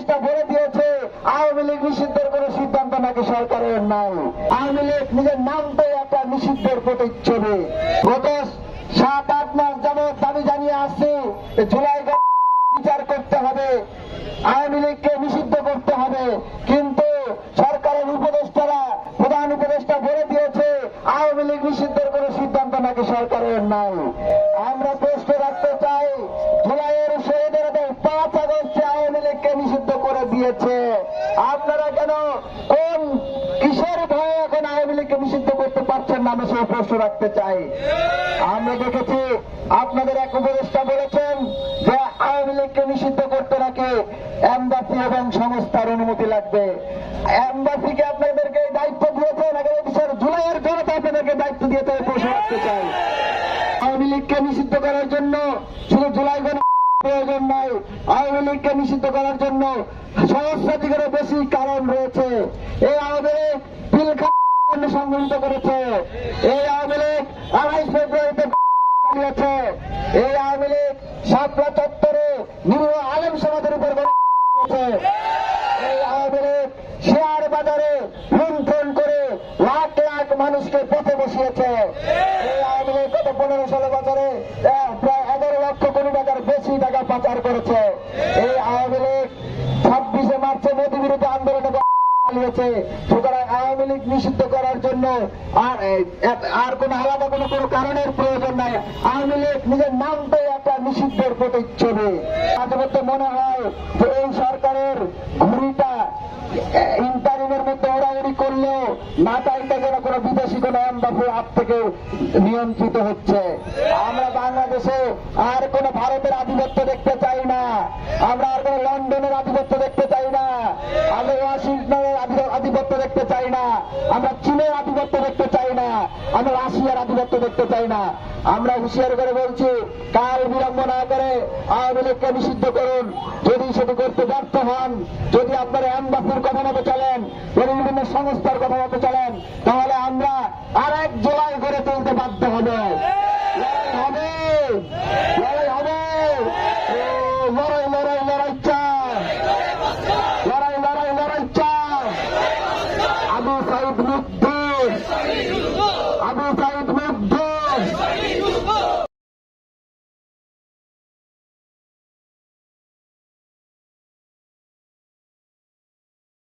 উপদেষ্টা বলে দিয়েছে আওয়ামী লীগ নিষিদ্ধের কোন সিদ্ধান্ত নাকি সরকারের নাই। আওয়ামী লীগ নিজের নামটাই একটা নিষিদ্ধের প্রতিচ্ছবি। গত 7-8 মাস যাবৎ দাবি জানিয়ে আসছি জুলাই বিচার করতে হবে, আওয়ামী লীগকে নিষিদ্ধ করতে হবে, কিন্তু সরকারের উপদেষ্টারা প্রধান উপদেষ্টা বলে দিয়েছে আওয়ামী লীগ নিষিদ্ধের কোন সিদ্ধান্ত নাকি সরকারের নাই। আমরা প্রশ্ন রাখতে চাই, জুলাইয়ের শহীদের 5 আগস্টে আওয়ামী লীগকে নিষিদ্ধ করে দিয়েছে, আপনারা কেন কোন কিসের ভয়ে এখন আওয়ামী লীগকে নিষিদ্ধ করতে পারছেন না? আমি সেই প্রশ্ন রাখতে চাই। আমরা দেখেছি আপনাদের এক উপদেষ্টা বলেছেন যে আওয়ামী লীগকে নিষিদ্ধ করতে নাকি এমবাসি এবং সংস্থার অনুমতি লাগবে। এমবাসিকে আপনাদেরকে এই দায়িত্ব দিয়েছে নাকি জুলাইয়ের জনতা আপনাদেরকে দায়িত্ব দিয়েছে? প্রশ্ন রাখতে চাই। আওয়ামী লীগকে নিষিদ্ধ করার জন্য শুধু জুলাই প্রয়োজন নয়, আওয়ামী লীগকে নিষিদ্ধ করার জন্য সহস্রাধিকেরও বেশি কারণ রয়েছে। এই আওয়ামী লীগ পিলখানা সংগঠিত করেছে, এই আওয়ামী লীগ 28 ফেব্রুয়ারিতে চালিয়েছে, এই আওয়ামী লীগ শাপলা চত্বরে নিরীহ আলেম সমাজের উপর গড়েছে, এই আওয়ামী লীগ শেয়ার বাজারে লুণ্ঠন করে লাখ লাখ মানুষকে পথে বসিয়েছে, এই আওয়ামী লীগ গত 15-16 বছরে প্রায় 11 লক্ষ কোটি টাকার বেশি টাকা পাচার করেছে, এই আওয়ামী লীগ 26শে মার্চে মোদী বিরোধী আন্দোলনে চালিয়েছে। সুতরাং আওয়ামী লীগ নিষিদ্ধ করার জন্য আর কোন আলাদা কোনো কারণের প্রয়োজন নাই। আওয়ামী লীগ নিজের নামটাই একটা নিষিদ্ধের প্রতিচ্ছবি। মাঝে মধ্যে মনে হয় যে এই সরকারের ঘুড়িটা ইন্টারিমের মধ্যে ওড়াউড়ি করলেও নাটাইটা যেন কোনো বিদেশি কোনো এমবাসির হাত থেকে নিয়ন্ত্রিত হচ্ছে। আমরা বাংলাদেশে আর কোন ভারতের আধিপত্য দেখতে চাই না, আমরা আর কোন লন্ডনের আধিপত্য দেখতে চাই না, আমরা ওয়াশিংটনের আধিপত্য দেখতে চাই না, আমরা চীনের আধিপত্য দেখতে চাই না, আমরা রাশিয়ার আধিপত্য দেখতে চাই না। আমরা হুঁশিয়ার করে বলছি, কাল বিলম্ব না করে আওয়ামী লীগকে নিষিদ্ধ করুন। যদি সেটি করতে ব্যর্থ হন, যদি আপনারা এমবাসির কথা মতো চলেন, যদি বিভিন্ন সংস্থার কথা মতো চলেন, তাহলে আমরা আর এক জুলাই গড়ে তুলতে বাধ্য হবে। লড়াই হবে, লড়াই লড়াই লড়াই চাই, লড়াই লড়াই লড়াই চাই। আবু সাইদ মুক্তি।